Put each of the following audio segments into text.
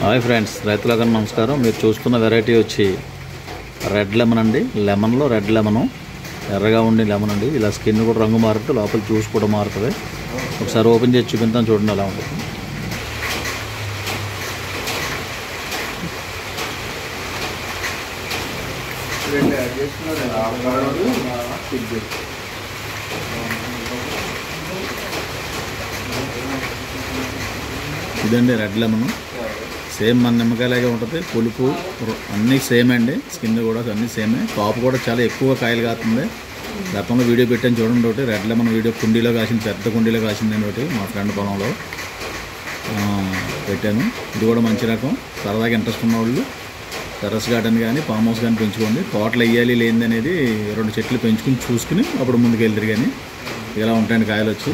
Hi friends, రైతులకు నమస్కారం. మీరు చూస్తున్న వెరైటీ వచ్చి రెడ్ లెమన్ అండి. లెమన్లో రెడ్ లెమను, ఎర్రగా ఉండి లెమన్ అండి. ఇలా స్కిన్ కూడా రంగు మారుతుంది, లోపల జ్యూస్ కూడా మారుతుంది. ఒకసారి ఓపెన్ చేసి చూపిద్దాం, చూడండి ఎలా ఉంటుంది. ఇదండి రెడ్ లెమన్. సేమ్ మన నిమ్మకాయలాగే ఉంటుంది, పులుపు అన్నీ సేమ్ అండి. స్కిన్ కూడా అన్నీ సేమే. కాపు కూడా చాలా ఎక్కువ కాయలు కాస్తుంది. గతంలో వీడియో పెట్టాను చూడండి. ఒకటి రెడ్ లెమన్ వీడియో కుండీలో కాసింది, పెద్ద కుండీలో కాసిందండి. ఒకటి మా ఫ్రెండ్ పొలంలో పెట్టాను. ఇది కూడా మంచి రకం. సరదాగా ఇంట్రెస్ట్ ఉన్న వాళ్ళు టెర్రస్ గార్డెన్ కానీ ఫామ్ హౌస్ కానీ పెంచుకోండి. తోటలు వేయాలి లేనిది అనేది 2 చెట్లు పెంచుకుని చూసుకుని అప్పుడు ముందుకు వెళ్తారు. కానీ ఇలా ఉంటాయండి కాయలు వచ్చి.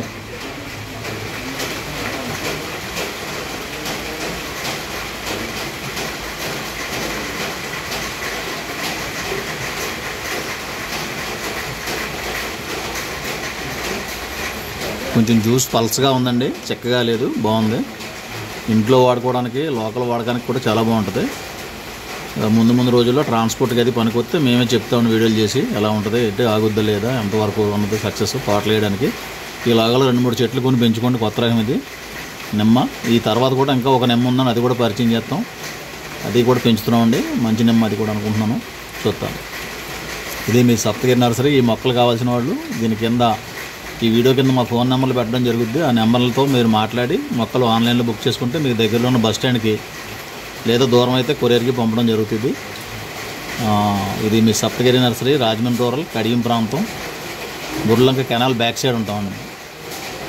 కొంచెం జ్యూస్ పల్స్గా ఉందండి, చెక్కగా లేదు, బాగుంది. ఇంట్లో వాడుకోవడానికి, లోకల్ వాడడానికి కూడా చాలా బాగుంటుంది. ముందు రోజుల్లో ట్రాన్స్పోర్ట్కి అది పనికొస్తే మేమే చెప్తామని వీడియోలు చేసి ఎలా ఉంటుంది, ఎటు ఆగుద్దా లేదా, ఎంతవరకు ఉన్నది సక్సెస్ తోటలు వేయడానికి. ఇలాగలో 2-3 చెట్లు కొని పెంచుకోండి. కొత్త రకం ఇది నిమ్మ. ఈ తర్వాత కూడా ఇంకా ఒక నిమ్మ ఉందని అది కూడా పరిచయం చేస్తాం. అది కూడా పెంచుతున్నామండి, మంచి నిమ్మ. అది కూడా అనుకుంటున్నాను, చూస్తాను. ఇది మీ సప్తగిరి నర్సరీ. ఈ మొక్కలు కావాల్సిన వాళ్ళు దీని కింద, ఈ వీడియో కింద మా ఫోన్ నెంబర్లు పెట్టడం జరుగుద్ది. ఆ నెంబర్లతో మీరు మాట్లాడి మొక్కలు ఆన్లైన్లో బుక్ చేసుకుంటే మీకు దగ్గరలో ఉన్న బస్ స్టాండ్కి లేదా దూరం అయితే కొరియర్కి పంపడం జరుగుతుంది. ఇది మీ సప్తగిరి నర్సరీ, రాజమండ్రి రూరల్, కడియం ప్రాంతం, బుర్లంక కెనాల్ బ్యాక్ సైడ్ ఉంటామండి.